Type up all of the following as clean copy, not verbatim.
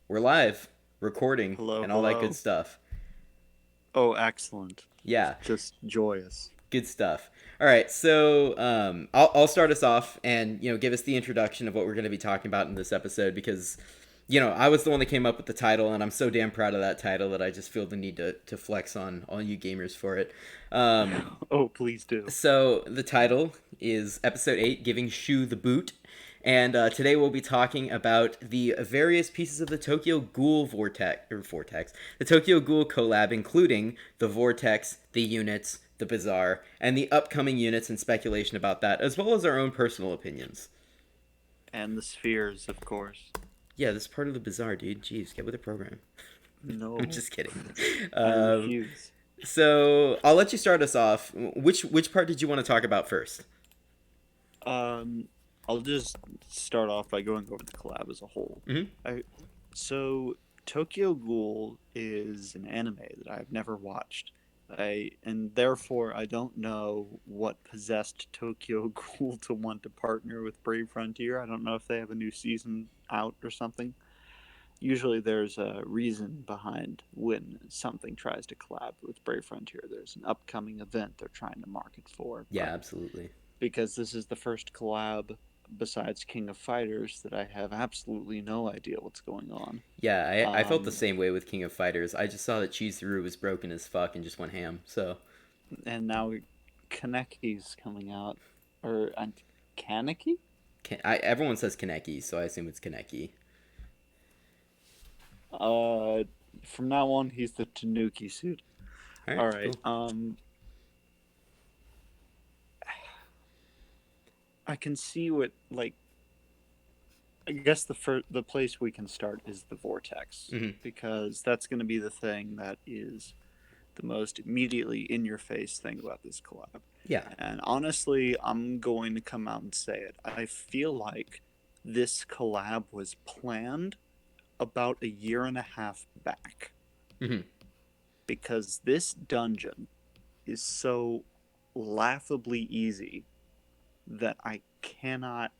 We're live, recording, Hello, and all that good hello. stuff. Oh, excellent. Yeah, Just joyous. good stuff. All right, so I'll start us off and give us the introduction of what we're going to be talking about in this episode because I was the one that came up with the title and I'm so damn proud of that title that I just feel the need to flex on all you gamers for it. Um, Oh, please do. So the title is Episode 8, Giving Shu the Boot. And today we'll be talking about the various pieces of the Tokyo Ghoul Vortex, the Tokyo Ghoul collab, including the Vortex, the units, the Bazaar, and the upcoming units and speculation about that, as well as our own personal opinions. And the spheres, of course. Yeah, this is part of the Bazaar, dude. Jeez, get with the program. I'm No, just kidding. I Um, refuse. so I'll let you start us off. Which part did you want to talk about first? Um, I'll just start off by going over the collab as a whole. Mm-hmm. I so Tokyo Ghoul is an anime that I've never watched. And therefore I don't know what possessed Tokyo Ghoul to want to partner with Brave Frontier. I don't know if they have a new season out or something. Usually there's a reason behind when something tries to collab with Brave Frontier. There's an upcoming event they're trying to market for, Yeah, but absolutely. because this is the first collab besides King of Fighters that I have absolutely no idea what's going on. Yeah, I felt the Um, same way with King of Fighters. I just saw that Chizuru was broken as fuck and just went ham. So, and now Kaneki's coming out, or Kaneki? everyone says Kaneki, so I assume it's Kaneki. Uh, from now on, he's the Tanuki suit. All right, All right. cool. I can see what like I guess the place we can start is the vortex Hmm. because that's going to be the thing that is the most immediately in your face thing about this collab. Yeah, And honestly, I'm going to come out and say it. I feel like this collab was planned about a year and a half back hmm, because this dungeon is so laughably easy that I cannot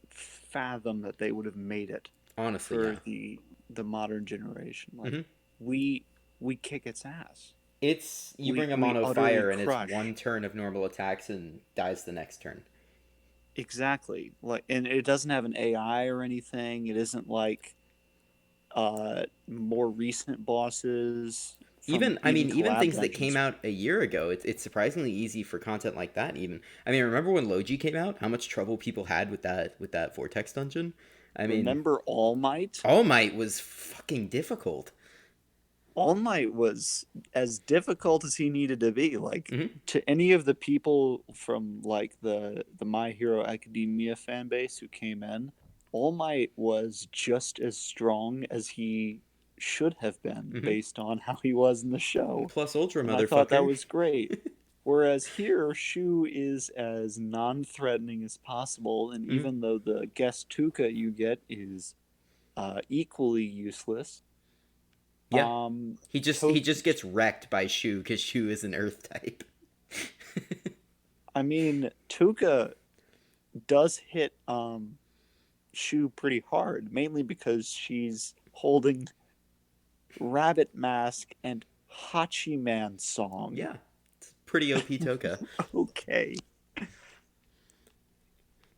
fathom that they would have made it honestly, for yeah. the modern generation. Like Hmm. we we kick its ass. It's you bring a We mono utterly fire and it's one crush. turn of normal attacks and dies the next turn. Exactly. Like, and it doesn't have an AI or anything. It isn't like more recent bosses from I even mean, even collab things that came dungeons. out a year ago, it's surprisingly easy for content like that. Even I mean, remember when Logi came out? How much trouble people had with that Vortex dungeon? I mean, Remember All Might? All Might was fucking difficult. All Might was as difficult as he needed to be. Like Hmm. to any of the people from like the My Hero Academia fan base who came in, All Might was just as strong as he should have been Hmm. based on how he was in the show. Plus Ultra, And I thought that motherfucker. was great. Whereas here, Shu is as non threatening as possible, and Hmm. even though the guest Tuka you get is equally useless, Yeah, he to- just gets wrecked by Shu because Shu is an Earth type. I mean, Tuka does hit Shu pretty hard, mainly because she's holding Rabbit Mask and Hachiman song. Yeah, it's pretty OP Toka. Okay.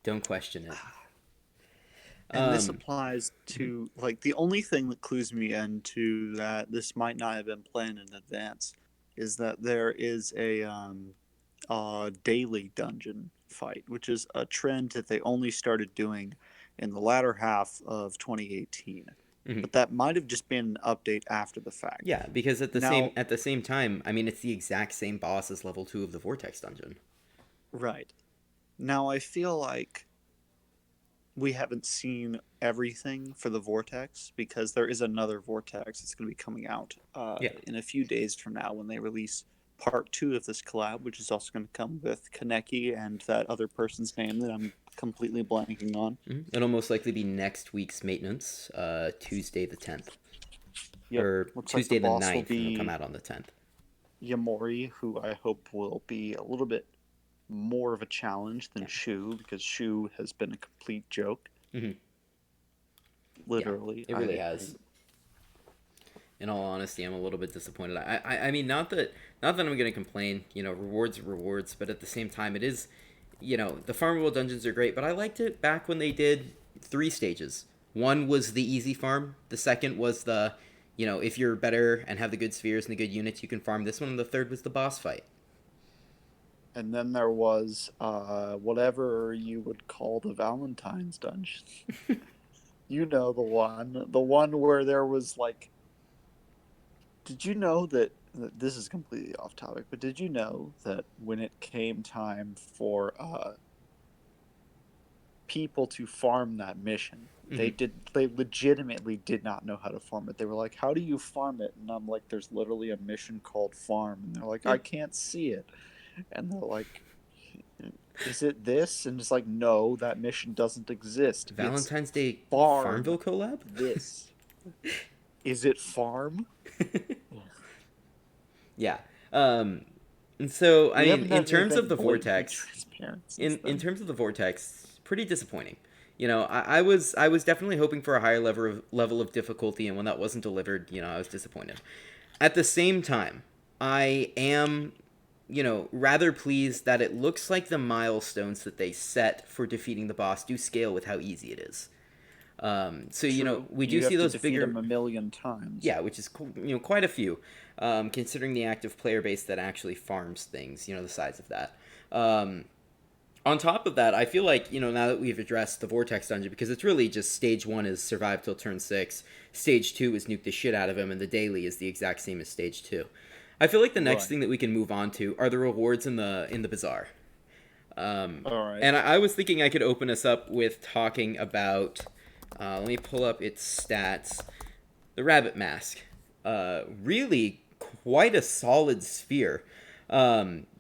Don't question it. And this Um, applies to like the only thing that clues me into that this might not have been planned in advance is that there is a daily dungeon fight, which is a trend that they only started doing in the latter half of 2018. mhm. But that might have just been an update after the fact. Yeah, because Now, at the same time, I mean, it's the exact same boss as level 2 of the Vortex dungeon. right. Now I feel like we haven't seen everything for the Vortex because there is another Vortex that's going to be coming out Yeah. in a few days from now when they release part two of this collab, which is also going to come with Kaneki and that other person's name that I'm completely blanking on. Mhm. It'll most likely be next week's maintenance, Tuesday the 10th. Yep, Or looks like the Tuesday the boss will 9th, and it'll come be out on the 10th. Yamori, who I hope will be a little bit more of a challenge than Yeah. Shu because Shu has been a complete joke. Hmm. Yeah, Literally, it really has. In all honesty, I'm a little bit disappointed. I mean, not that I'm gonna complain. You know, rewards are rewards, but at the same time, it is, you know, the farmable dungeons are great. But I liked it back when they did 3 stages. One was the easy farm. The second was the, you know, if you're better and have the good spheres and the good units, you can farm this one. And the third was the boss fight. And then there was whatever you would call the Valentine's dungeon. You know the one where there was like. Did you know that this is completely off topic? But did you know that when it came time for people to farm that mission, Hmm. they legitimately did not know how to farm it. They were like, "How do you farm it?" And I'm like, "There's literally a mission called farm," and they're like, Yeah. "I can't see it," and they're like, "Is it this?" And it's like, "No, that mission doesn't exist. It's Valentine's Day farm Farmville collab. this. Is it farm?" Yeah. And so I We mean, haven't in done terms of anything the blatantly vortex, transparent since in then. terms of the vortex, pretty disappointing. You know, I was definitely hoping for a higher level of difficulty, and when that wasn't delivered, you know, I was disappointed. At the same time, I am, you know, rather pleased that it looks like the milestones that they set for defeating the boss do scale with how easy it is. So you know, True, we do you see have to those defeat him bigger, a million times. yeah, which is you know quite a few, considering the active player base that actually farms things. You know, the size of that. Um, on top of that, I feel like, you know, now that we've addressed the Vortex dungeon, because it's really just stage 1 is survive till turn 6, stage 2 is nuke the shit out of him, and the daily is the exact same as stage 2. I feel like the next Right. thing that we can move on to are the rewards in the bazaar. All right. And I was thinking I could open us up with talking about. Let me pull up its stats. The rabbit mask. Really quite a solid sphere.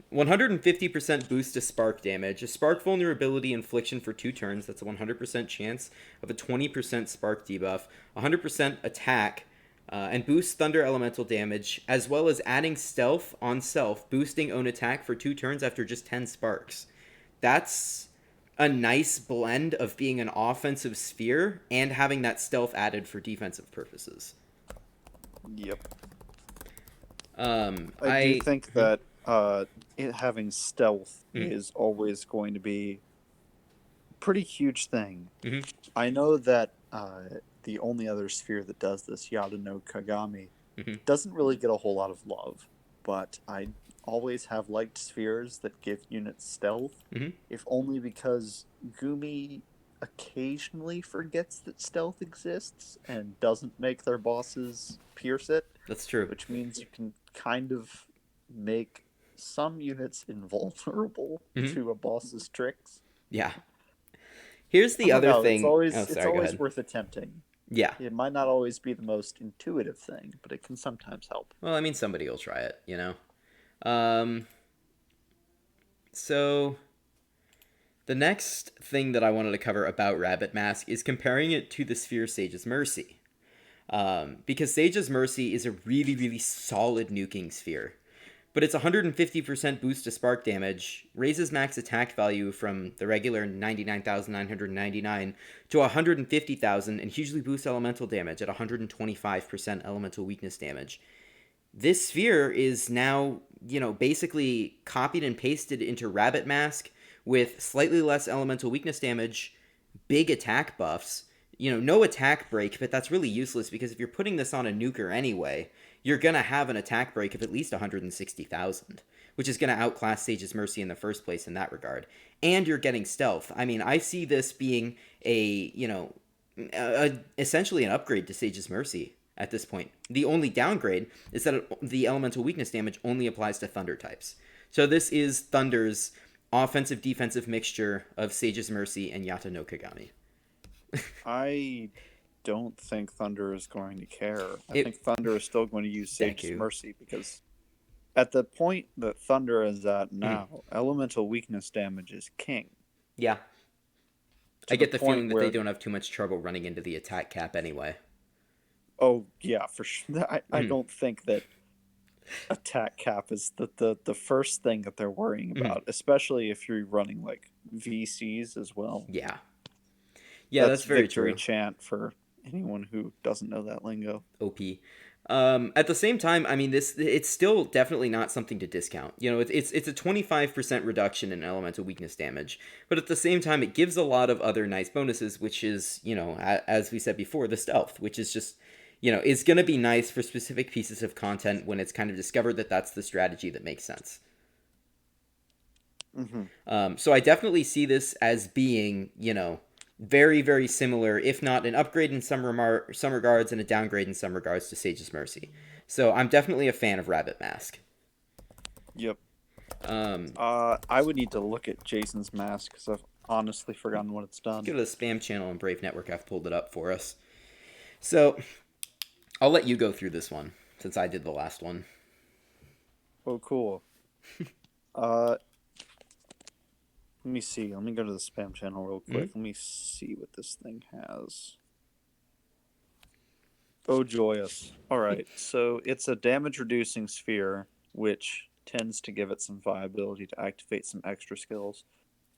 150% boost to spark damage, a spark vulnerability infliction for 2 turns. That's a 100% chance of a 20% spark debuff, 100% attack, and boost thunder elemental damage, as well as adding stealth on self, boosting own attack for 2 turns after just 10 sparks. That's a nice blend of being an offensive sphere and having that stealth added for defensive purposes. Yep. I do I. think Mhm, that it having stealth mhm, is always going to be a pretty huge thing. mhm, I know that the only other sphere that does this, Yada no Kagami, mhm, doesn't really get a whole lot of love, but I always have liked spheres that give units stealth, mhm. if only because Gumi occasionally forgets that stealth exists and doesn't make their bosses pierce it, That's true. which means you can kind of make some units invulnerable Mhm. to a boss's tricks. Yeah. Here's I the don't other know. thing. Oh, It's sorry. Go always ahead. worth attempting. Yeah. It might not always be the most intuitive thing, but it can sometimes help. Well, I mean, somebody will try it. You know. Um. So the next thing that I wanted to cover about Rabbit Mask is comparing it to the Sphere Sage's Mercy. Because Sage's Mercy is a really, really solid nuking sphere. But its 150% boost to spark damage raises max attack value from the regular 99,999 to 150,000 and hugely boosts elemental damage at 125% elemental weakness damage. This sphere is now, you know, basically copied and pasted into Rabbit Mask with slightly less elemental weakness damage, big attack buffs, you know, no attack break, but that's really useless because if you're putting this on a nuker anyway, you're going to have an attack break of at least 160,000, which is going to outclass Sage's Mercy in the first place in that regard. And you're getting stealth. I mean, I see this being a, you know, essentially an upgrade to Sage's Mercy at this point. The only downgrade is that the elemental weakness damage only applies to thunder types. So this is Thunder's offensive defensive mixture of Sage's Mercy and Yata no Kagami. I don't think Thunder is going to care. I think It Thunder is still going to use Sage's Deku. Mercy because at the point that Thunder is at Mm, now, elemental weakness damage is king. yeah. I To the get the point feeling that they where, don't have too much trouble running into the attack cap anyway. oh yeah, for sure. I Mm, don't think that attack cap is the first thing that they're worrying mm, about, especially if you're running like VCs as well. yeah. Yeah, That's that's very victory true. chant for anyone who doesn't know that lingo. OP. At the same time, I mean, this it's still definitely not something to discount. You know, it's a 25% reduction in elemental weakness damage, but at the same time, it gives a lot of other nice bonuses, which is, you know, as we said before, the stealth, which is just, you know, is going to be nice for specific pieces of content when it's kind of discovered that that's the strategy that makes sense. Hmm. So I definitely see this as being, you know, very, very similar, if not an upgrade in some regards and a downgrade in some regards to Sage's Mercy. So I'm definitely a fan of Rabbit Mask. Yep. Um, I would need to look at Jason's mask because I've honestly forgotten what it's let's go done. to the spam channel on Brave Network. I've pulled it up for us. So I'll let you go through this one since I did the last one. Oh, cool. Uh, Let me see. Let me go to the spam channel real quick. Let me see what this thing has. Oh, joyous. All right. So it's a damage reducing sphere, which tends to give it some viability to activate some extra skills.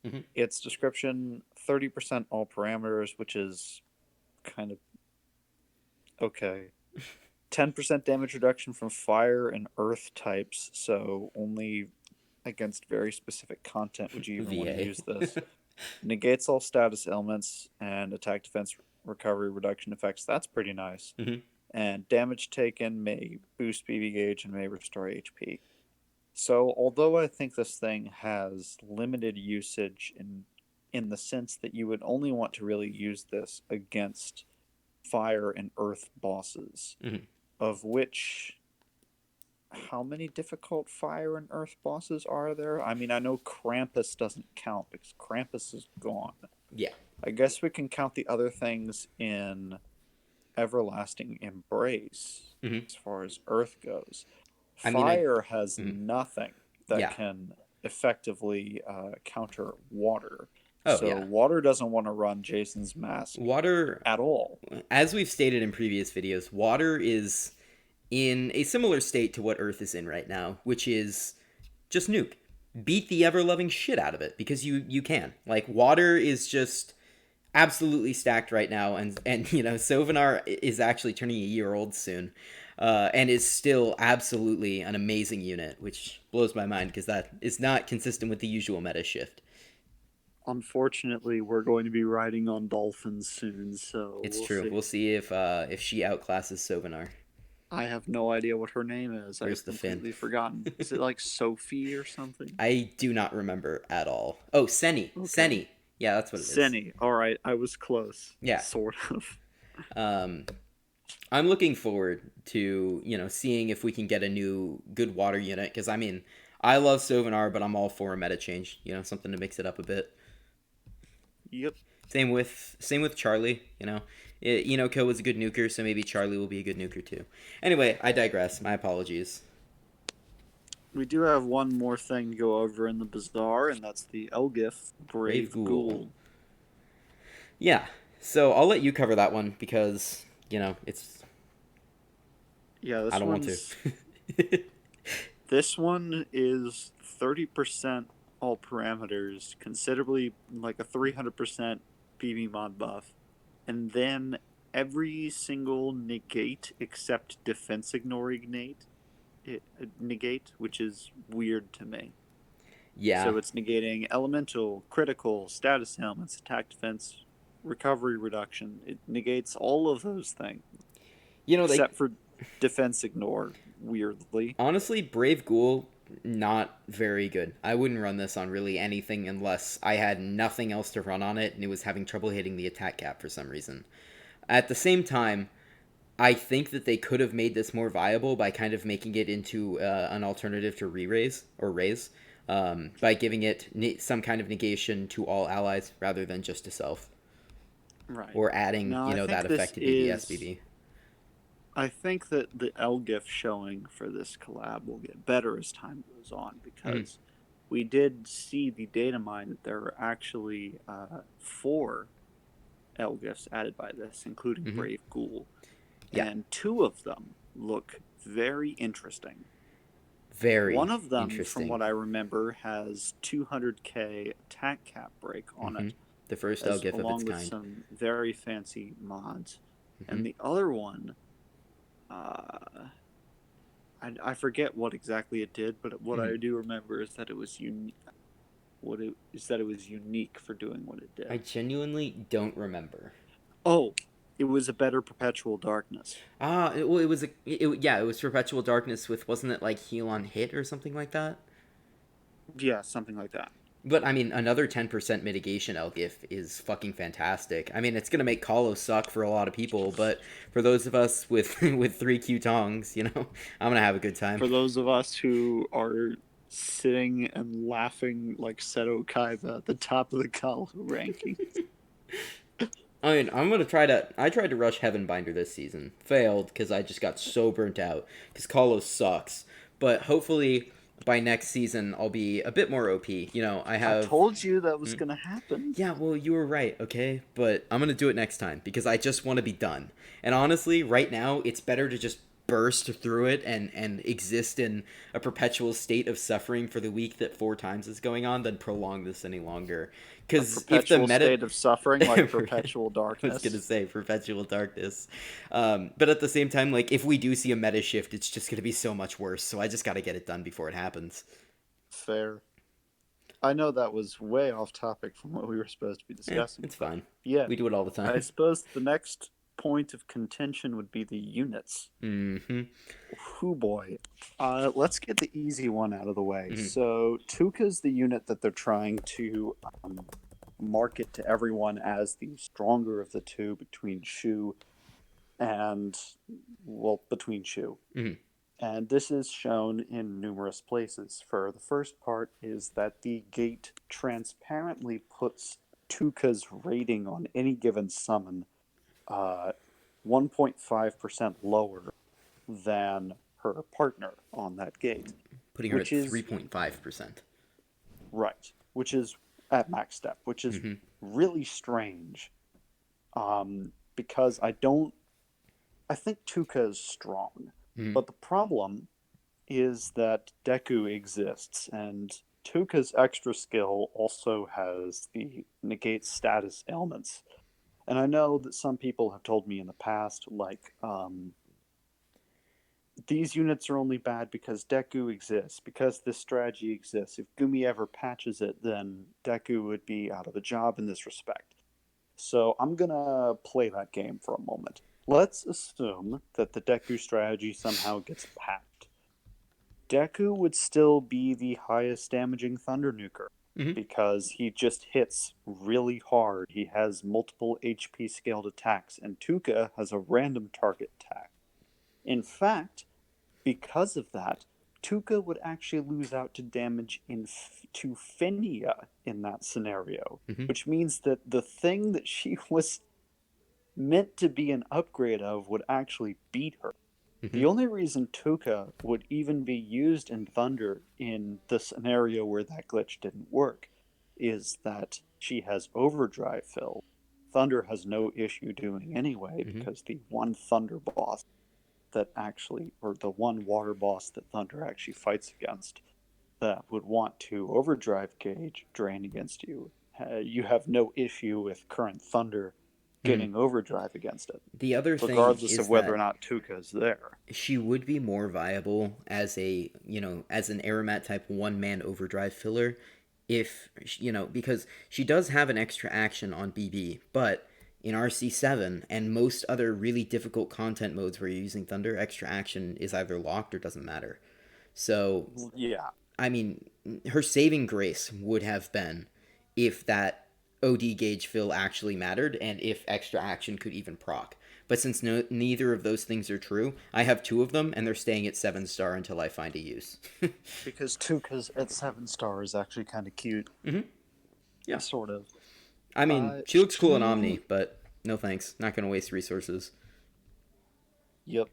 Mm-hmm. Its description 30% all parameters, which is kind of okay. 10% damage reduction from fire and earth types, so only against very specific content would you even want to VA. use this. Negates all status elements and attack, defense, recovery, reduction effects. That's pretty nice. Mm-hmm. And damage taken may boost BB gauge and may restore HP. So, although I think this thing has limited usage in the sense that you would only want to really use this against fire and earth bosses, Mm-hmm. of which how many difficult fire and earth bosses are there? I mean, I know Krampus doesn't count because Krampus is gone. Yeah. I guess we can count the other things in Everlasting Embrace Mm-hmm. as far as earth goes. I mean, I. Fire has Mm-hmm. nothing that Yeah. can effectively counter water. Oh So yeah. water doesn't want to run Jason's mask Water, at all. as we've stated in previous videos, water is in a similar state to what Earth is in right now, which is just nuke. Beat the ever loving shit out of it because you can. Like water is just absolutely stacked right now, and you know Sovenar is actually turning a year old soon, and is still absolutely an amazing unit, which blows my mind because that is not consistent with the usual meta shift. Unfortunately, we're going to be riding on dolphins soon, so It's we'll true. see. We'll see if she outclasses Sovenar. I have no idea what her name is. Where's I've the Finn? completely forgotten. Is it like Sophie or something? I do not remember at all. Oh, Seni. Okay. Seni. Yeah, that's what it is. Senny. All right, I was close. Yeah. Sort of. Um, I'm looking forward to, you know, seeing if we can get a new good water unit because I mean, I love Sovenar, but I'm all for a meta change. You know, something to mix it up a bit. Yep. Same with Charlie. You know, Ko was a good nuker, so maybe Charlie will be a good nuker too. Anyway, I digress. My apologies. We do have one more thing to go over in the bazaar, and that's the Elgif Brave Brave Ghoul. Ghoul. Yeah. So I'll let you cover that one because you know it's. Yeah, I don't want to. this one is 30% all parameters, considerably like a 300% PV mod buff, and then every single negate except defense ignore negate, which is weird to me. Yeah. So it's negating elemental, critical, status elements, attack, defense, recovery, reduction. It negates all of those things You know, they except for defense ignore. Weirdly, honestly, Brave Ghoul, not very good. I wouldn't run this on really anything unless I had nothing else to run on it and it was having trouble hitting the attack cap for some reason. At the same time, I think that they could have made this more viable by kind of making it into an alternative to re-raise or raise, by giving it some kind of negation to all allies rather than just to self, right? or adding, Now you I know, that think effect this to is. BBSBB. I think that the Elgif showing for this collab will get better as time goes on Mm-hmm. because we did see the data mine that there are actually 4 Elgifs added by this, including Mm-hmm. Brave Ghoul, Yeah, and 2 of them look very interesting. very One of them, from interesting. what I remember, has 200k attack cap break on Mm-hmm. it, The first as Elgif of its along with kind. some very fancy mods. Mm-hmm. and the other one, uh, I forget what exactly it did, but what Mm-hmm. I do remember is that it was unique for doing what it I did. genuinely don't remember. Oh, it was a better perpetual darkness. Well, it was yeah, it was Perpetual Darkness with, wasn't it like Heal on Hit or something like that? Yeah, something like that. But I mean, another 10% mitigation Elgif is fucking fantastic. I mean, it's gonna make Kalo suck for a lot of people, but for those of us with with 3Q tongs, I'm gonna have a good time. For those of us who are sitting and laughing like Seto Kaiba at the top of the Kalo ranking. I mean, I tried to rush Heavenbinder this season. Failed because I just got so burnt out. Because Kalos sucks. But hopefully by next season, I'll be a bit more OP. I I have. told you that was Hmm? gonna happen. Yeah, well, you were right, okay? But I'm going to do it next time because I just want to be done. And honestly, right now, it's better to just burst through it and exist in a perpetual state of suffering for the week that 4 times is going on than prolong this any longer. A Because if the perpetual meta. state of suffering like perpetual I was gonna darkness. say perpetual darkness, but at the same time, like if we do see a meta shift, it's just gonna be so much worse. So I just gotta get it done before it happens. Fair. I know that was way off topic from what we were supposed to be discussing, It's but fine. yeah, We do it all the I time. suppose the next point of contention would be the units. Mm-hmm. Whoo boy. Let's get the easy one out of the way. Mm-hmm. So Tuka's the unit that they're trying to market to everyone as the stronger of the two between Shu and between Shu. Mm-hmm. And this is shown in numerous places. For the first part is that the gate transparently puts Tuka's rating on any given summon 1.5% lower than her partner on that gate, Putting her which at is 3.5%. right, which is at max step, which is Mm-hmm. really strange because I think Tuka is strong, Mm-hmm. but the problem is that Deku exists, and Tuka's extra skill also has the negate status ailments. And I know that some people have told me in the past, like, these units are only bad because Deku exists, because this strategy exists. If Gumi ever patches it, then Deku would be out of a job in this respect. So I'm gonna play that game for a moment. Let's assume that the Deku strategy somehow gets patched. Deku would still be the highest damaging Thunder Nuker Mm-hmm. because he just hits really hard. He has multiple HP scaled attacks, and Tuka has a random target attack. In fact, because of that, Tuka would actually lose out to damage to Fenia in that scenario, Mm-hmm. which means that the thing that she was meant to be an upgrade of would actually beat her. Mm-hmm. The only reason Tuka would even be used in Thunder in the scenario where that glitch didn't work is that she has overdrive fill. Thunder has no issue doing anyway Mm-hmm. because the one Thunder boss that actually, or the one water boss that Thunder actually fights against that would want to overdrive gauge drain against you, you have no issue with current Thunder Mm-hmm. getting overdrive against it, The other thing regardless of is whether or that not Tuka is there. she would be more viable as as an Aromat type one man overdrive filler if, because she does have an extra action on BB, but in RC7 and most other really difficult content modes where you're using Thunder, extra action is either locked or doesn't matter. So, Yeah, I mean, her saving grace would have been if that OD gauge fill actually mattered and if extra action could even proc. But since neither of those things are true, I have two of them and they're staying at 7 star until I find a use. because Tuka's at 7 star is actually kind of cute, Mm-hmm. Yeah. sort of. I mean, she looks cool in She, Omni, but no thanks. Not going to waste resources. yep.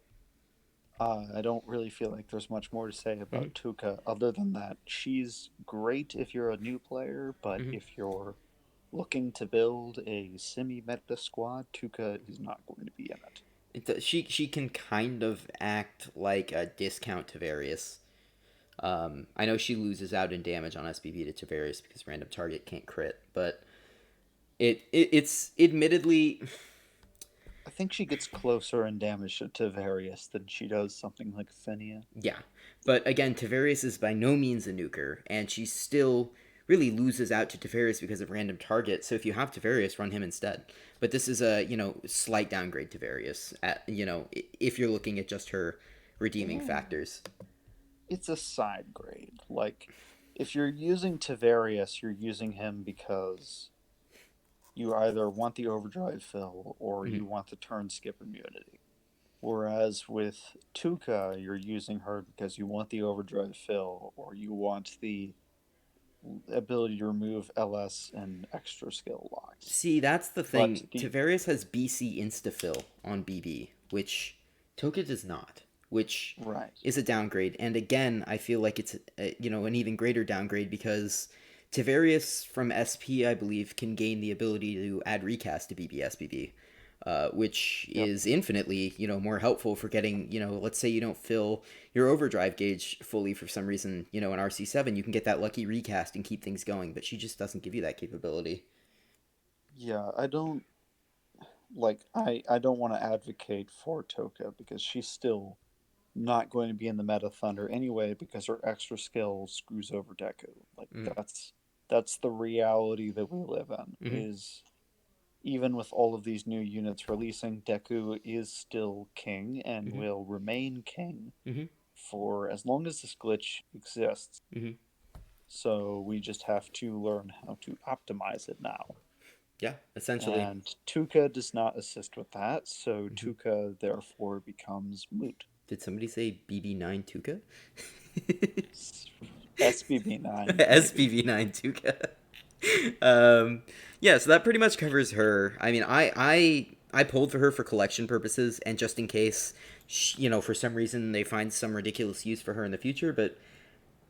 I don't really feel like there's much more to say Mm-hmm. about Tuka other than that she's great if you're a new player, but Mm-hmm. if you're looking to build a semi-meta squad, Tuka is not going to be in it. She can kind of act like a discount to Various. I know she loses out in damage on SBB to Tavarius because random target can't crit, but it's admittedly I think she gets closer in damage to Tavarius than she does something like Fenia. Yeah. But again, Tavarius is by no means a nuker, and she still really loses out to Tavarius because of random targets. So if you have Tavarius, run him instead. But this is a, slight downgrade to Tavarius at, if you're looking at just her redeeming Yeah. factors. It's a side grade. Like, if you're using Tavarius, you're using him because you either want the overdrive fill or Mm-hmm. you want the turn skip immunity. Whereas with Tuca, you're using her because you want the overdrive fill or you want the ability to remove LS and extra skill locks. See, that's the But thing. the Tavarius has BC instafill on BB, which Toka does not, which right, is a downgrade. And again, I feel like it's an even greater downgrade because Tavarius from SP, I believe, can gain the ability to add recast to BB SBB, which yep, is infinitely more helpful for getting let's say you don't fill your overdrive gauge fully for some reason in RC7, you can get that lucky recast and keep things going. But she just doesn't give you that capability. yeah. I don't want to advocate for Toka because she's still not going to be in the meta Thunder anyway because her extra skill screws over Deku. Like Mm-hmm. that's the reality that we live in. Mm-hmm. Is even with all of these new units releasing, Deku is still king and Mm-hmm. will remain king Mm-hmm. for as long as this glitch exists. Mm-hmm. So we just have to learn how to optimize it now. Yeah, essentially. And Tuca does not assist with that, so Mm-hmm. Tuca therefore becomes moot. Did somebody say BB9 Tuca? SBB9, maybe. SBB9 Tuca. um, yeah, so that pretty much covers her. I mean, I pulled for her for collection purposes and just in case, for some reason they find some ridiculous use for her in the future. But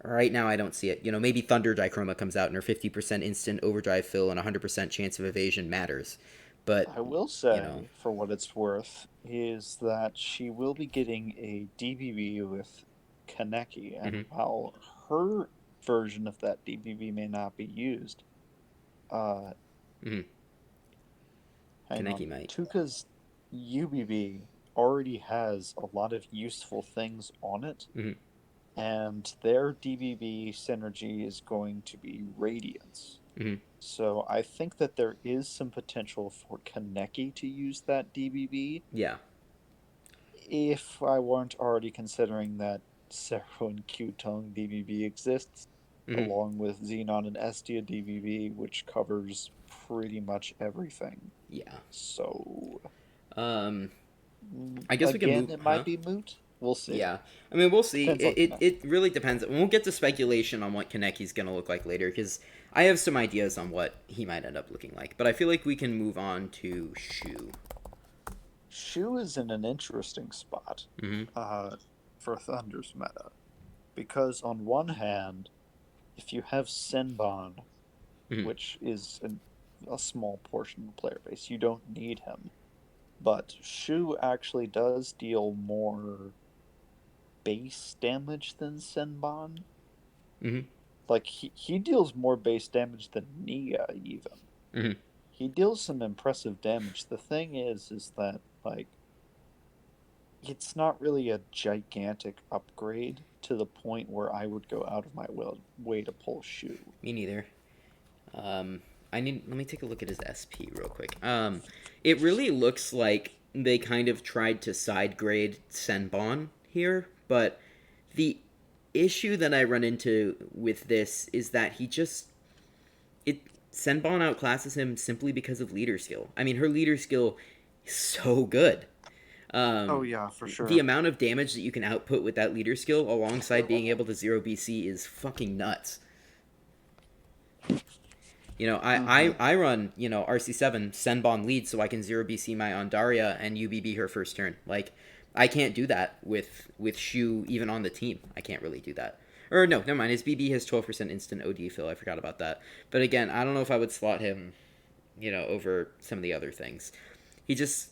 right now, I don't see it. Maybe Thunder Dichroma comes out and her 50% instant overdrive fill and 100% chance of evasion matters. But I will you know, say, for what it's worth, is that she will be getting a DBB with Kaneki, and mm-hmm, while her version of that DBB may not be used, uh, mm-hmm. hang Kaneki on, might. Tuka's UBB already has a lot of useful things on it, Mm-hmm, and their DBB synergy is going to be Radiance. mm-hmm. So I think that there is some potential for Kaneki to use that DBB Yeah. if I weren't already considering that Sero and Qtong DBB exists, Mm-hmm. along with Xenon and Estia DBB, which covers pretty much everything. Yeah. So, Um, I guess we can again, move, it huh? might be moot. We'll see. Yeah. I mean, we'll see. Depends It, on it, Kaneki. it really depends. We'll get to speculation on what Kaneki's going to look like later, because I have some ideas on what he might end up looking like. But I feel like we can move on to Shu. Shu is in an interesting spot Mm-hmm. for Thunder's meta. Because, on one hand, if you have Senbon, Mm-hmm. which is a small portion of the player base, you don't need him. But Shu actually does deal more base damage than Senbon. Mm-hmm. Like, he deals more base damage than Nia, even. Mm-hmm. He deals some impressive damage. The thing is that, like, it's not really a gigantic upgrade to the point where I would go out of my way to pull Shu. Me neither. Um, let me take a look at his SP real quick. It really looks like they kind of tried to side grade Senbon here, but the issue that I run into with this is that it Senbon outclasses him simply because of leader skill. I mean, her leader skill is so good. Oh, Um, yeah, for the sure. amount of damage that you can output with that leader skill alongside being able to zero BC is fucking nuts. Mm-hmm. I run, RC7 Senbon lead so I can 0BC my Ondaria and UBB her first turn. Like, I can't do that with Shu even on the team. I can't really do that. Or no, never mind. His BB has 12% instant OD fill. I forgot about that. But again, I don't know if I would slot him, over some of the other things. He just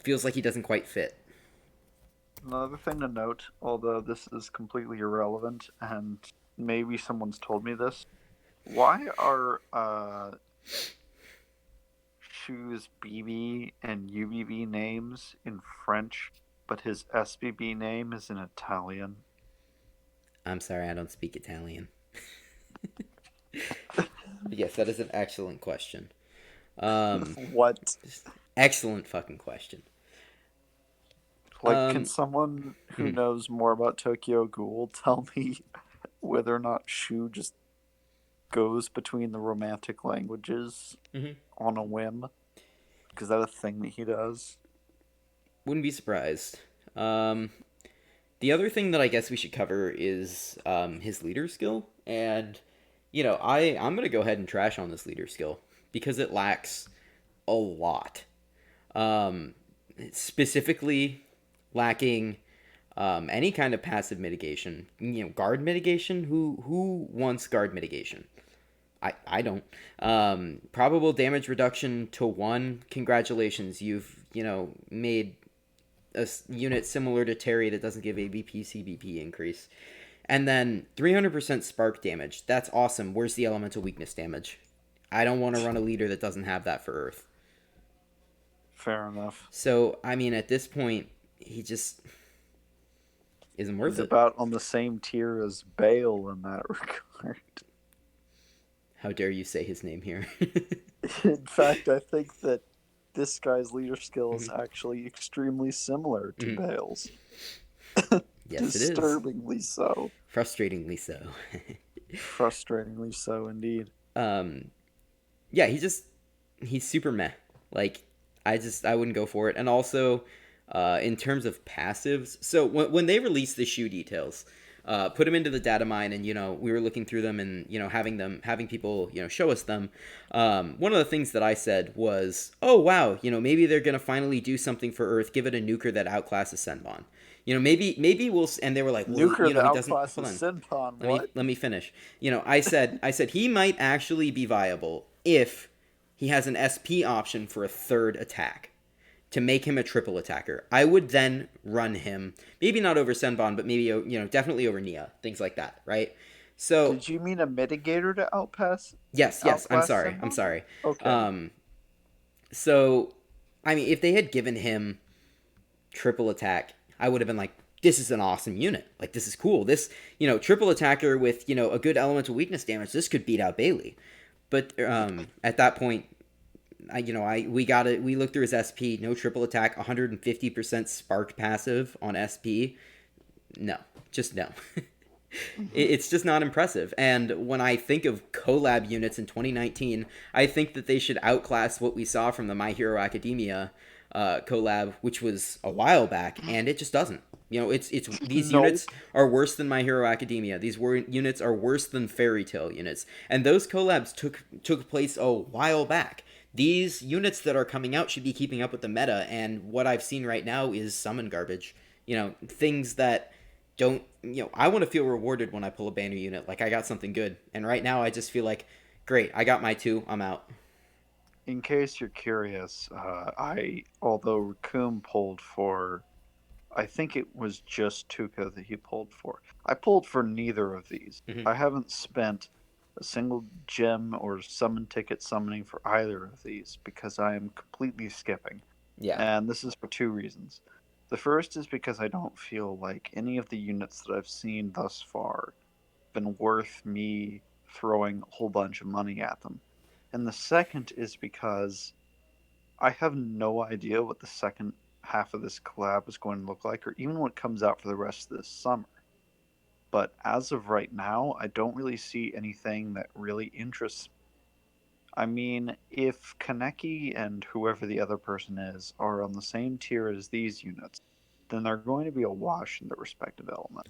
feels like he doesn't quite fit. Another thing to note, although this is completely irrelevant, and maybe someone's told me this, why are Shu's BB and UBB names in French, but his SBB name is in Italian? I'm sorry, I don't speak Italian. Yes, that is an excellent question. What? Excellent fucking question. Like, can someone who knows more about Tokyo Ghoul tell me whether or not Shu just goes between the romantic languages on a whim? Is that a thing that he does? Wouldn't be surprised. The other thing that I guess we should cover is his leader skill. And, I'm going to go ahead and trash on this leader skill because it lacks a lot. Specifically lacking any kind of passive mitigation. Guard mitigation? Who wants guard mitigation? I don't. Probable damage reduction to 1. Congratulations, you've made a unit similar to Terry that doesn't give ABP CBP increase. And then 300% spark damage. That's awesome. Where's the elemental weakness damage? I don't want to run a leader that doesn't have that for Earth. Fair enough. So, I mean, at this point, he just isn't worth He's it. about on the same tier as Bale in that regard. How dare you say his name here? In fact, I think that this guy's leader skill is actually extremely similar to Bale's. Yes, it is. Disturbingly so. Frustratingly so. Frustratingly so, indeed. Yeah, he's super meh. Like, I wouldn't go for it. And also, in terms of passives, so when they released the Shu details, put them into the data mine, and we were looking through them, and having people show us them. One of the things that I said was, oh wow, maybe they're gonna finally do something for Earth, give it a nuker that outclasses Senbon. Maybe we'll. And they were like, well, nuker he doesn't. Outclasses Senbon. Let me finish. I said he might actually be viable if he has an SP option for a third attack to make him a triple attacker. I would then run him, maybe not over Senbon, but maybe definitely over Nia, things like that, right? So did you mean a mitigator to outpass? Yes. I'm sorry. Senbon? I'm sorry. Okay. So, I mean, if they had given him triple attack, I would have been like, this is an awesome unit. Like, this is cool. This, triple attacker with, a good elemental weakness damage, this could beat out Bailey. But at that point, we looked through his SP, no triple attack, 150% spark passive on SP. No, just no. It's just not impressive. And when I think of collab units in 2019, I think that they should outclass what we saw from the My Hero Academia collab, which was a while back, and it just doesn't. It's these units are worse than My Hero Academia. These units are worse than Fairy Tail units, and those collabs took place a while back. These units that are coming out should be keeping up with the meta, and what I've seen right now is summon garbage. Things that don't. I want to feel rewarded when I pull a banner unit, like I got something good, and right now I just feel like, great, I got my 2, I'm out. In case you're curious, although Raccoon pulled for, I think it was just Tuca that he pulled for. I pulled for neither of these. I haven't spent a single gem or summon ticket summoning for either of these because I am completely skipping. Yeah. And this is for 2 reasons. The first is because I don't feel like any of the units that I've seen thus far have been worth me throwing a whole bunch of money at them. And the second is because I have no idea what the second half of this collab is going to look like, or even what comes out for the rest of this summer. But as of right now, I don't really see anything that really interests me. I mean, if Kaneki and whoever the other person is are on the same tier as these units, then they're going to be a wash in their respective element.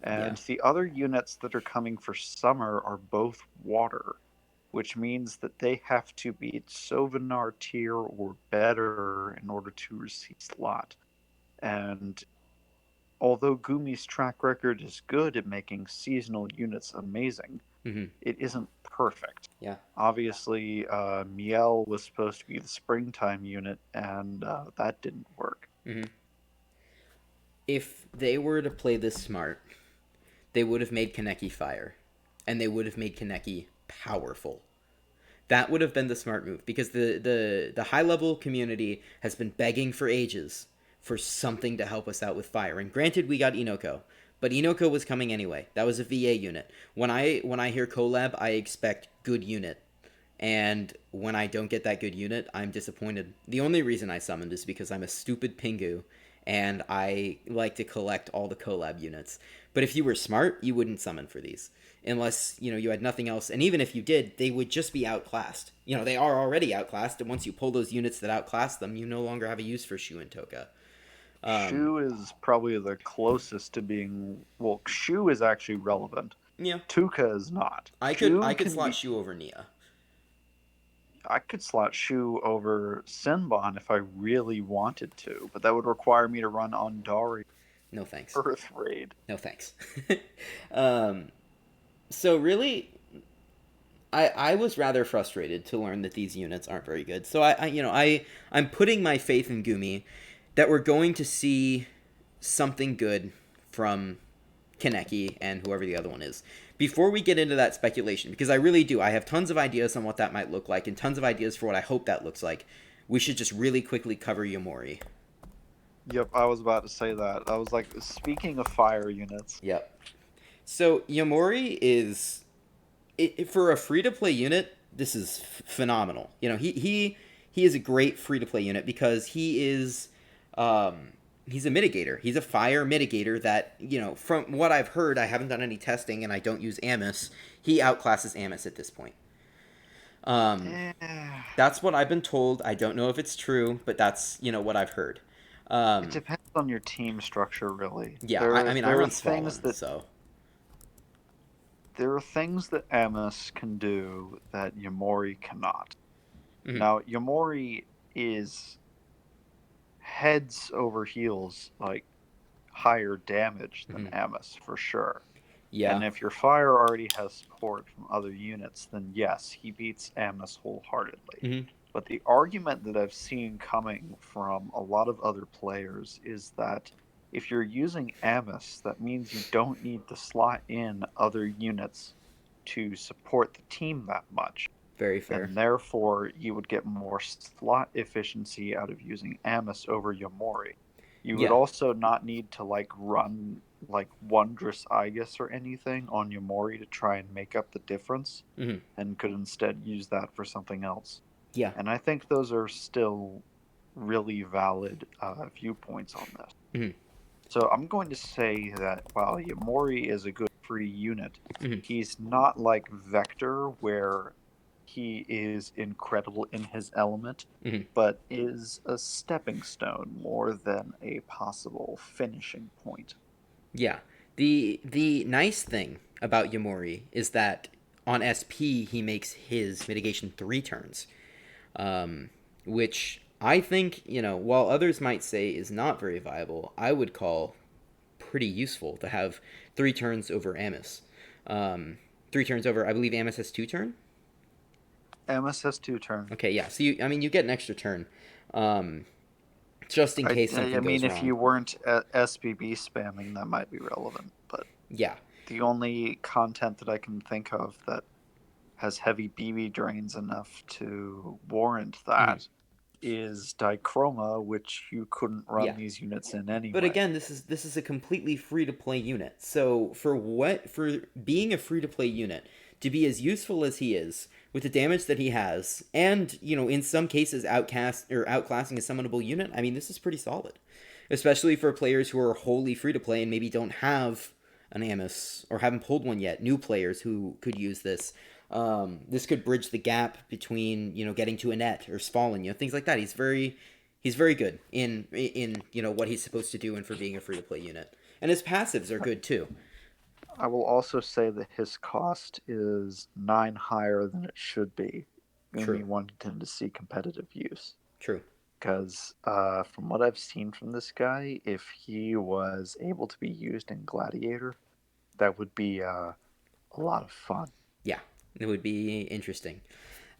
And the other units that are coming for summer are both water, which means that they have to be Sovinar tier or better in order to receive slot. And although Gumi's track record is good at making seasonal units amazing, it isn't perfect. Yeah. Obviously, Miel was supposed to be the springtime unit, and that didn't work. If they were to play this smart, they would have made Kaneki fire, and they would have made Kaneki powerful. That would have been the smart move because the high level community has been begging for ages for something to help us out with fire. And granted, we got Inoko, but Inoko was coming anyway. That was a VA unit. When I hear collab, I expect good unit. And when I don't get that good unit, I'm disappointed. The only reason I summoned is because I'm a stupid Pingu and I like to collect all the collab units. But if you were smart, you wouldn't summon for these. Unless, you had nothing else. And even if you did, they would just be outclassed. They are already outclassed, and once you pull those units that outclass them, you no longer have a use for Shu and Toka. Shu is probably the closest to being. Well, Shu is actually relevant. Yeah. Tuka is not. I could slot Shu over Nia. I could slot Shu over Sinbon if I really wanted to, but that would require me to run Andari. No thanks. Earth Raid. No thanks. So really, I was rather frustrated to learn that these units aren't very good. So I'm putting my faith in Gumi that we're going to see something good from Kaneki and whoever the other one is. Before we get into that speculation, because I really do, I have tons of ideas on what that might look like and tons of ideas for what I hope that looks like. We should just really quickly cover Yomori. Yep, I was about to say that. I was like, speaking of fire units. Yep. So Yomori is, for a free-to-play unit, this is phenomenal. He is a great free-to-play unit because he is... he's a mitigator. He's a fire mitigator that, from what I've heard, I haven't done any testing and I don't use Amos, he outclasses Amos at this point. That's what I've been told. I don't know if it's true, but that's, what I've heard. It depends on your team structure, really. Yeah, I run Fallen, so... There are things that Amos can do that Yomori cannot. Mm-hmm. Now, Yomori is... heads over heels, like higher damage than Amos for sure. Yeah. And if your fire already has support from other units, then yes, he beats Amos wholeheartedly. Mm-hmm. But the argument that I've seen coming from a lot of other players is that if you're using Amos, that means you don't need to slot in other units to support the team that much. Very fair. And therefore, you would get more slot efficiency out of using Amos over Yomori. You would also not need to run Wondrous Aegis or anything on Yomori to try and make up the difference, and could instead use that for something else. Yeah. And I think those are still really valid viewpoints on this. Mm-hmm. So I'm going to say that while Yomori is a good free unit, he's not like Vector, where he is incredible in his element, but is a stepping stone more than a possible finishing point. Yeah. The nice thing about Yomori is that on SP he makes his mitigation 3 turns, which I think, while others might say is not very viable, I would call pretty useful to have 3 turns over Amos. 3 turns over, I believe Amos has 2 turn? Amos has 2 turns. Okay, yeah. So you get an extra turn, just in case something goes wrong. If you weren't SBB spamming, that might be relevant. But yeah, the only content that I can think of that has heavy BB drains enough to warrant that is Dichroma, which you couldn't run these units in anyway. But again, this is a completely free to play unit. So for being a free to play unit, to be as useful as he is, with the damage that he has, and, in some cases outclassing a summonable unit, I mean, this is pretty solid. Especially for players who are wholly free to play and maybe don't have an Amos, or haven't pulled one yet, new players who could use this. This could bridge the gap between, getting to a net or Fallen, things like that. He's very good in what he's supposed to do and for being a free to play unit. And his passives are good too. I will also say that his cost is 9 higher than it should be when we wanted him to see competitive use. True. Because from what I've seen from this guy, if he was able to be used in Gladiator, that would be a lot of fun. Yeah, it would be interesting.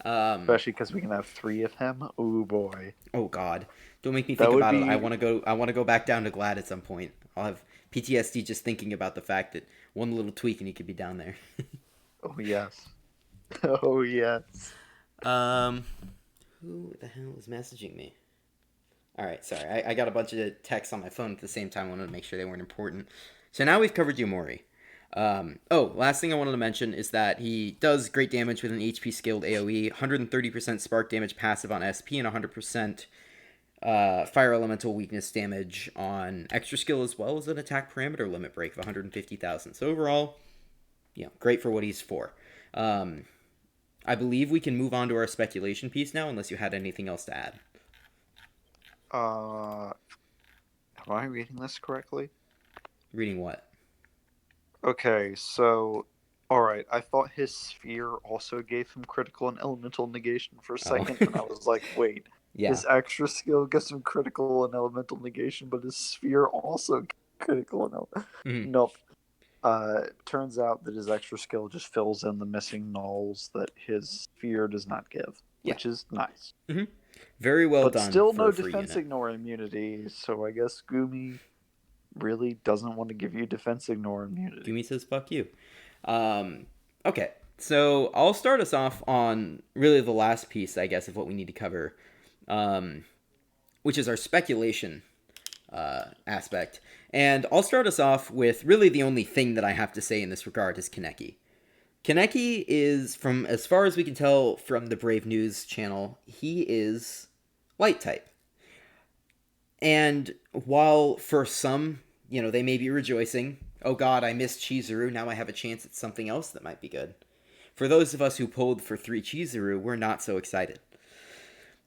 Especially because we can have 3 of him. Oh boy. Oh god. Don't make me think about it. I want to go back down to Glad at some point. I'll have PTSD just thinking about the fact that one little tweak and he could be down there. Oh yes. Oh yes. Um, who the hell is messaging me? All right, sorry. I got a bunch of texts on my phone at the same time. I wanted to make sure they weren't important. So now we've covered Yumori. Last thing I wanted to mention is that he does great damage with an HP skilled AoE, 130% spark damage passive on SP, and 100% fire elemental weakness damage on extra skill, as well as an attack parameter limit break of 150,000. So overall, great for what he's for. I believe we can move on to our speculation piece now, unless you had anything else to add. Am I reading this correctly? Reading what? Okay, so, alright, I thought his sphere also gave him critical and elemental negation for a second, and I was like, wait, Yeah. his extra skill gets him critical and elemental negation, but his sphere also critical and Mm-hmm. Nope. Turns out that his extra skill just fills in the missing nulls that his sphere does not give, which is nice. Mm-hmm. Very well but done. Still for no a free defense unit. ignore immunity, so I guess Gumi really doesn't want to give you defense ignore immunity. Gumi says fuck you. Okay, so I'll start us off on really the last piece, I guess, of what we need to cover, which is our speculation aspect. And I'll start us off with really the only thing that I have to say in this regard is Kaneki. Kaneki is, from as far as we can tell from the Brave News channel, he is light type. And while for some, they may be rejoicing, oh god, I missed Chizuru, now I have a chance at something else that might be good. For those of us who pulled for 3 Chizuru, we're not so excited.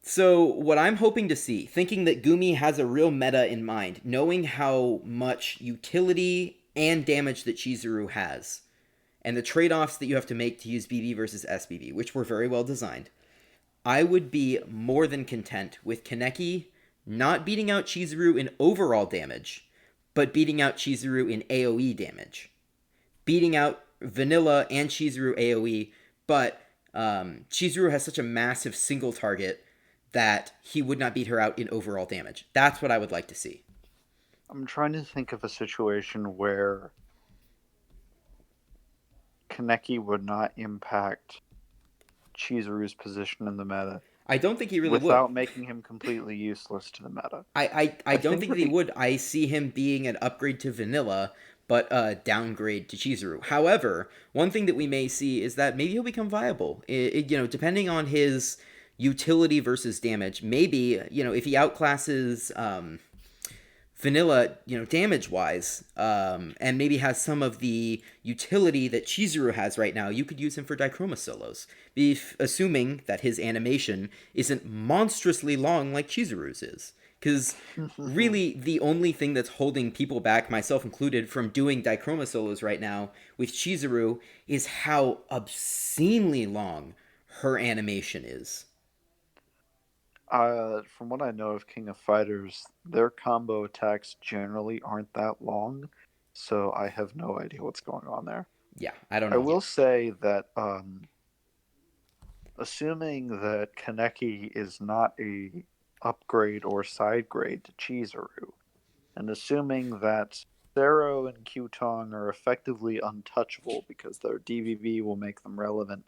So, what I'm hoping to see, thinking that Gumi has a real meta in mind, knowing how much utility and damage that Chizuru has, and the trade-offs that you have to make to use BB versus SBB, which were very well designed, I would be more than content with Kaneki not beating out Chizuru in overall damage, but beating out Chizuru in AoE damage. Beating out Vanilla and Chizuru AoE, but Chizuru has such a massive single target that he would not beat her out in overall damage. That's what I would like to see. I'm trying to think of a situation where Kaneki would not impact Chizuru's position in the meta. I don't think he really without would. making him completely useless to the meta. I don't think that he would. I see him being an upgrade to Vanilla, but a downgrade to Chizuru. However, one thing that we may see is that maybe he'll become viable. Depending on his utility versus damage, maybe, if he outclasses Vanilla, damage-wise, and maybe has some of the utility that Chizuru has right now, you could use him for Dichroma solos, assuming that his animation isn't monstrously long like Chizuru's is. Because really, the only thing that's holding people back, myself included, from doing Dichroma solos right now with Chizuru is how obscenely long her animation is. From what I know of King of Fighters, their combo attacks generally aren't that long, so I have no idea what's going on there. Yeah, I don't know. I will say that, assuming that Kaneki is not a upgrade or side grade to Chizuru, and assuming that Thero and Qtong are effectively untouchable because their DVB will make them relevant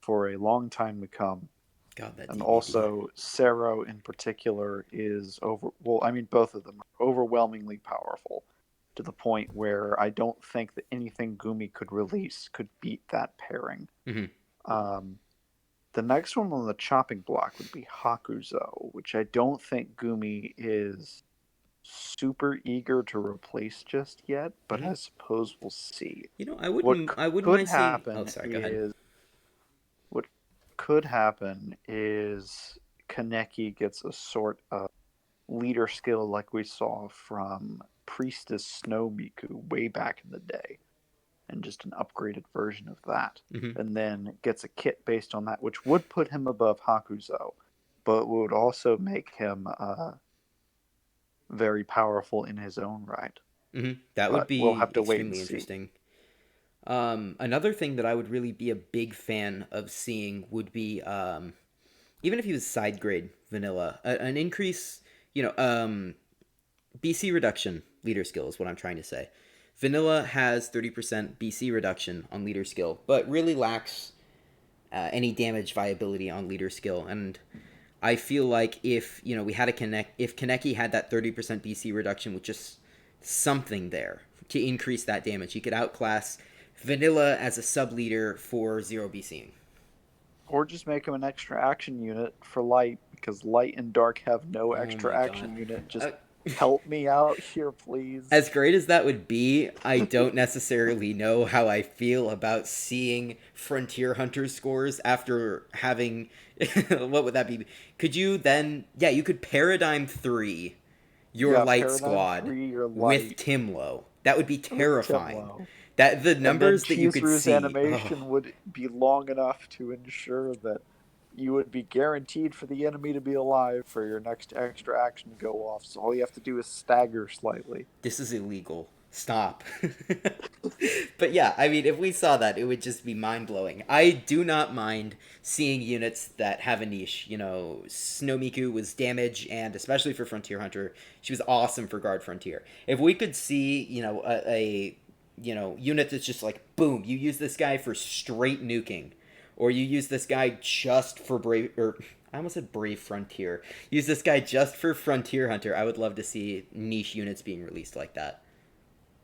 for a long time to come. God, that and DVB. Also, Sero in particular is both of them are overwhelmingly powerful to the point where I don't think that anything Gumi could release could beat that pairing. Mm-hmm. The next one on the chopping block would be Hakuzo, which I don't think Gumi is super eager to replace just yet, but I suppose we'll see. I wouldn't mind seeing. Oh, sorry. Go ahead. What could happen is Kaneki gets a sort of leader skill like we saw from Priestess Snow Miku way back in the day, and just an upgraded version of that, and then gets a kit based on that, which would put him above Hakuzo, but would also make him very powerful in his own right. That would be we'll have to extremely interesting. Another thing that I would really be a big fan of seeing would be, even if he was side grade Vanilla, an increase, BC reduction leader skill is what I'm trying to say. Vanilla has 30% BC reduction on leader skill, but really lacks any damage viability on leader skill. And I feel like if we had a if Kaneki had that 30% BC reduction with just something there to increase that damage, he could outclass Vanilla as a sub leader for 0 BCing. Or just make him an extra action unit for light, because light and dark have no Oh extra my god. action unit. Just Uh, help me out here, please. as great as that would be, I don't necessarily know how I feel about seeing Frontier Hunter scores after having. What would that be? Could you then. Yeah, you could Paradigm 3 your Yeah, light Paradigm squad 3 your with light Timlo. That would be with terrifying. Timlo. That the And then numbers that you could Chizru's see. Oh, animation would be long enough to ensure that you would be guaranteed for the enemy to be alive for your next extra action to go off. So all you have to do is stagger slightly. this is illegal. Stop. But yeah, I mean, if we saw that, it would just be mind blowing. I do not mind seeing units that have a niche. Snowmiku was damage, and especially for Frontier Hunter, she was awesome for Guard Frontier. If we could see, a unit that's just like, boom, you use this guy for straight nuking, or you use this guy just for brave, or I almost said Brave Frontier. Use this guy just for Frontier Hunter. I would love to see niche units being released like that.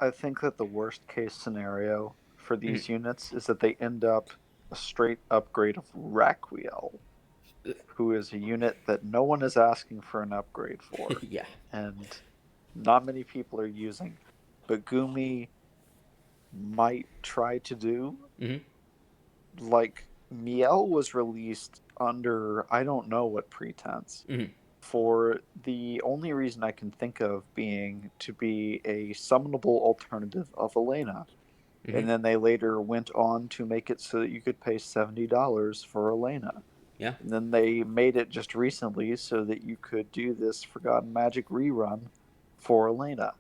I think that the worst case scenario for Mhm. these units is that they end up a straight upgrade of Raquiel, who is a unit that no one is asking for an upgrade for, Yeah. and not many people are using. But Gumi might try to do. Hmm. Like, Miel was released under I don't know what pretense, Hmm. for the only reason I can think of being to be a summonable alternative of Elena. Hmm. And then they later went on to make it so that you could pay $70 for Elena. Yeah. And then they made it just recently so that you could do this Forgotten Magic rerun for Elena.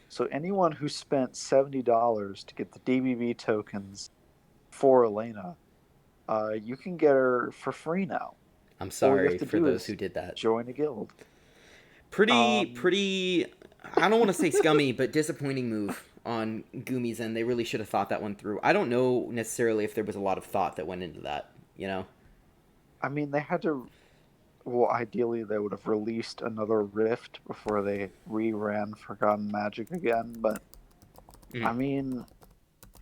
So anyone who spent $70 to get the DBB tokens for Elena, you can get her for free now. I'm All you have sorry to for do those is who did that. join a guild. Pretty, Um, pretty. I don't want to say scummy, but disappointing move on Gumi's end. They really should have thought that one through. I don't know necessarily if there was a lot of thought that went into that. You know. I mean, they had to. Well, ideally, they would have released another Rift before they reran Forgotten Magic again. But I Mm-hmm. mean,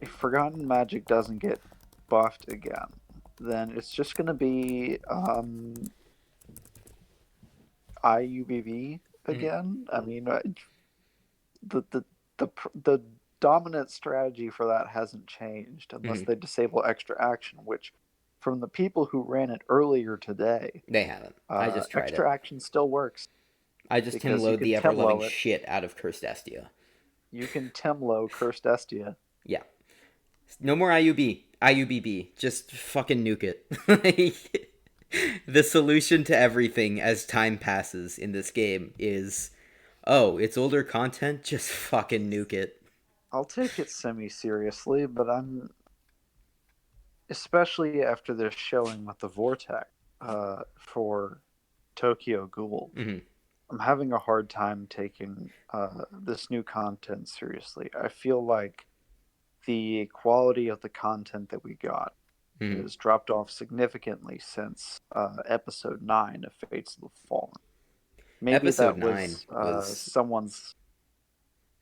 if Forgotten Magic doesn't get buffed again, then it's just going to be IUBB Mm-hmm. again. I mean, the the the dominant strategy for that hasn't changed unless Mm-hmm. they disable extra action, which from the people who ran it earlier today, They haven't. I just tried it. extra action still works I just because you Timload can the ever loving Temlo it. shit out of Cursed Estia. You can Temlo Cursed Estia. Yeah. No more IUB. IUBB. Just fucking nuke it. The solution to everything as time passes in this game is, oh, it's older content. Just fucking nuke it. I'll take it semi seriously, but I'm especially after this showing with the Vortex for Tokyo Ghoul. Mm-hmm. I'm having a hard time taking this new content seriously. I feel like the quality of the content that we got Mm-hmm. has dropped off significantly since episode 9 of Fates of the Fallen. Maybe Episode that 9 was was. someone's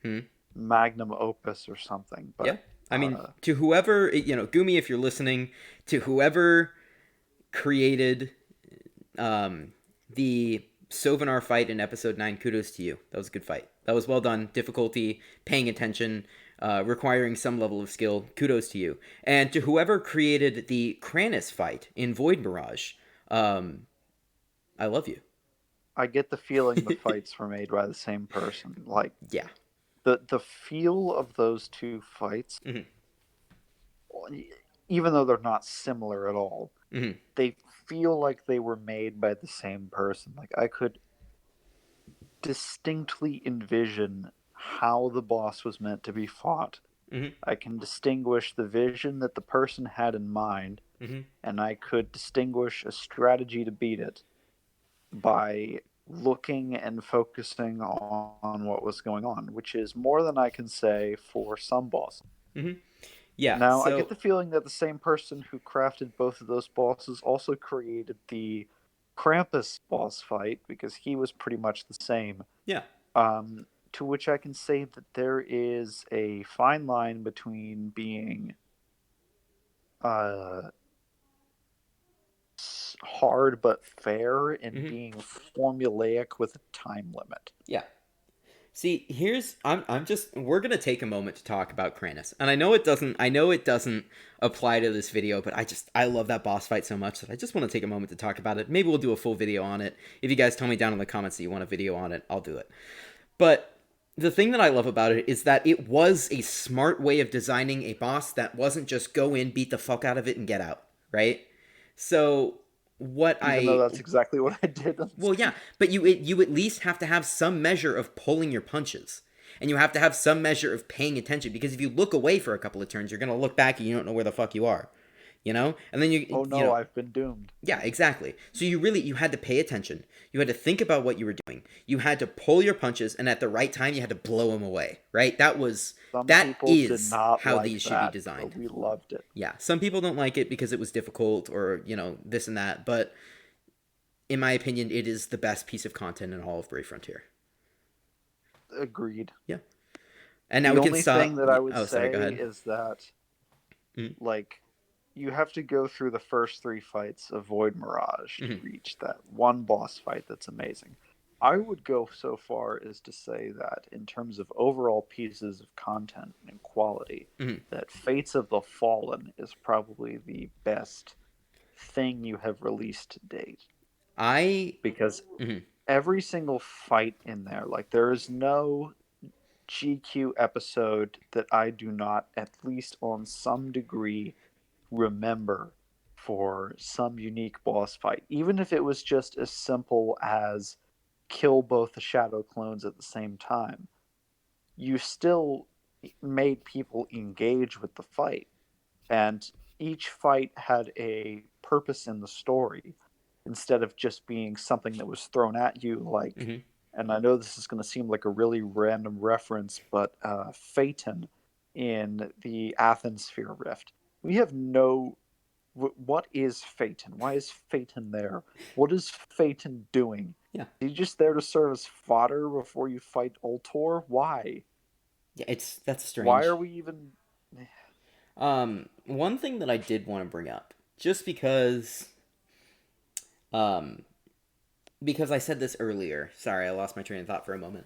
Hmm? magnum opus or something, Yeah. but I mean, to whoever, Gumi, if you're listening, to whoever created um, the Sovinar fight in episode 9, kudos to you. That was a good fight. That was well done. Difficulty, paying attention, requiring some level of skill. Kudos to you. And to whoever created the Kranis fight in Void Mirage, um, I love you. I get the feeling the fights were made by the same person. Like Yeah. the feel of those two fights, Hmm. even though they're not similar at all, Hmm. they feel like they were made by the same person. Like I could distinctly envision how the boss was meant to be fought. Hmm. I can distinguish the vision that the person had in mind, Hmm. and I could distinguish a strategy to beat it by looking and focusing on what was going on, which is more than I can say for some bosses. Hmm. Yeah. Now, I get So the feeling that the same person who crafted both of those bosses also created the Krampus boss fight because he was pretty much the same. yeah. To which I can say that there is a fine line between being uh, hard but fair and Hmm. being formulaic with a time limit. Yeah. See, I'm just we're gonna take a moment to talk about Kranos, and I know it doesn't apply to this video, but I love that boss fight so much that I just want to take a moment to talk about it. Maybe we'll do a full video on it. If you guys tell me down in the comments that you want a video on it, I'll do it. But the thing that I love about it is that it was a smart way of designing a boss that wasn't just go in, beat the fuck out of it, and get out, right? So what Even though I that's exactly what I did on this well, yeah, game. but you at least have to have some measure of pulling your punches, and you have to have some measure of paying attention. Because if you look away for a couple of turns, you're gonna look back and you don't know where the fuck you are, and then Oh you no, know, I've been doomed. yeah, exactly. So you had to pay attention. You had to think about what you were doing. You had to pull your punches, and at the right time, you had to blow them away. Right? Some That people did is not how like these should be that, designed. but we loved it. Yeah, some people don't like it because it was difficult or this and that, but in my opinion, it is the best piece of content in all of Brave Frontier. Agreed. Yeah. And now The we can only thing stop. that I would Oh, sorry. Go say ahead. is that, Mm-hmm. like, you have to go through the first three fights of Void Mirage to Mm-hmm. reach that one boss fight that's amazing. I would go so far as to say that, in terms of overall pieces of content and quality, Mm-hmm. that Fates of the Fallen is probably the best thing you have released to date. I. Because Mm-hmm. every single fight in there, like, there is no GQ episode that I do not, at least on some degree, remember for some unique boss fight. Even if it was just as simple as kill both the shadow clones at the same time, you still made people engage with the fight. And each fight had a purpose in the story instead of just being something that was thrown at you like, Mm-hmm. and I know this is going to seem like a really random reference, but Phaeton in the Athens Sphere Rift. We have no. What is Phaeton? Why is Phaeton there? What is Phaeton doing? Yeah. Is he just there to serve as fodder before you fight Ultor? Why? Yeah. That's Why strange. are we even. One thing that I did want to bring up, just um, because I said this earlier. Sorry, I lost my train of thought for a moment.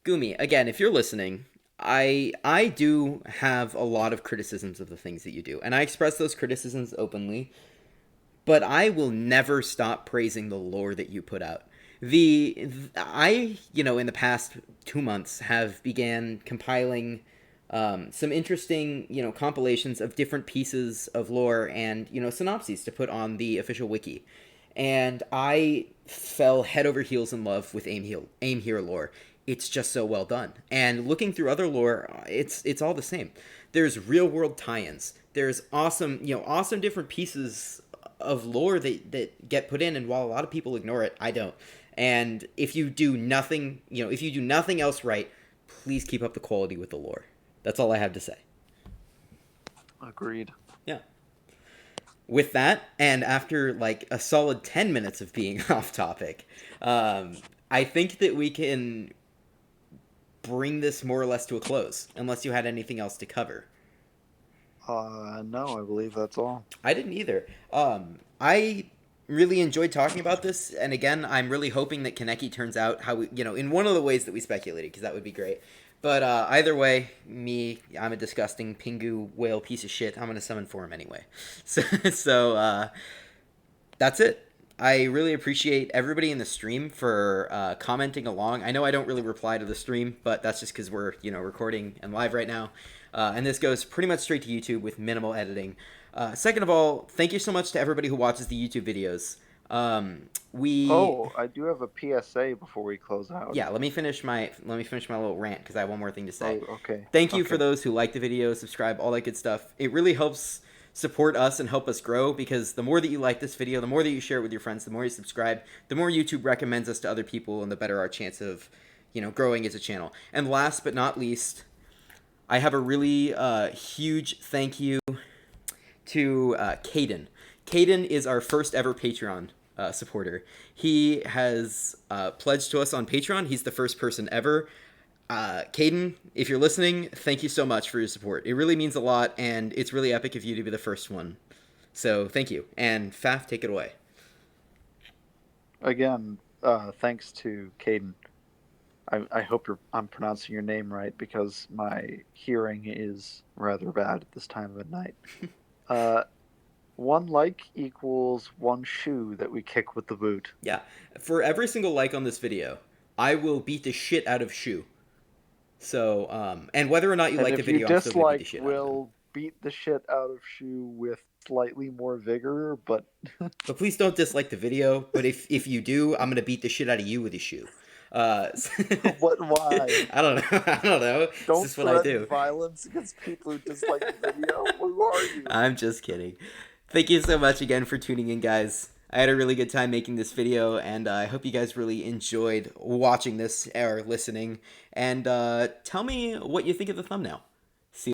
Gumi, again, if you're listening, I do have a lot of criticisms of the things that you do, and I express those criticisms openly. But I will never stop praising the lore that you put out. In the past 2 months have began compiling some interesting, compilations of different pieces of lore and, synopses to put on the official wiki. And I fell head over heels in love with Aim Here lore. It's just so well done. And looking through other lore, it's all the same. There's real world tie-ins. There's awesome different pieces of lore that get put in, and while a lot of people ignore it, I don't. And if you do nothing, if you do nothing else right, please keep up the quality with the lore. That's all I have to say. Agreed. Yeah. With that, and after like a solid 10 minutes of being off topic, I think that we can bring this more or less to a close, unless you had anything else to cover. No, I believe that's all. I didn't either. I really enjoyed talking about this, and again, I'm really hoping that Kaneki turns out how in one of the ways that we speculated, because that would be great. But either way, I'm a disgusting Pingu whale piece of shit. I'm gonna summon for him anyway. So that's it. I really appreciate everybody in the stream for commenting along. I know I don't really reply to the stream, but that's just because we're recording and live right now. And this goes pretty much straight to YouTube with minimal editing. Second of all, thank you so much to everybody who watches the YouTube videos. We Oh, I do have a PSA before we close out. Yeah, let me finish my little rant because I have one more thing to say. Oh, okay. Thank you Okay. for those who like the video, subscribe, all that good stuff. It really helps support us and help us grow, because the more that you like this video, the more that you share it with your friends, the more you subscribe, the more YouTube recommends us to other people, and the better our chance of growing as a channel. And last but not least, I have a really huge thank you to Caden. Caden is our first ever Patreon supporter. He has pledged to us on Patreon. He's the first person ever. Caden, if you're listening, thank you so much for your support. It really means a lot, and it's really epic of you to be the first one. So thank you. And Faf, take it away. Again, thanks to Caden. I hope I'm pronouncing your name right because my hearing is rather bad at this time of night. 1 like equals 1 shoe that we kick with the boot. Yeah. For every single like on this video, I will beat the shit out of Shu. So, and whether or not you like the video, I'm still going to beat the shit out of him. We'll beat the shit out of Shu with slightly more vigor, but... But please don't dislike the video. But if you do, I'm going to beat the shit out of you with a shoe. What? Why? I don't know. I don't know. Don't this is what I do. Violence against people who dislike the video. Who are you? I'm just kidding. Thank you so much again for tuning in, guys. I had a really good time making this video, and I hope you guys really enjoyed watching this or listening. And tell me what you think of the thumbnail.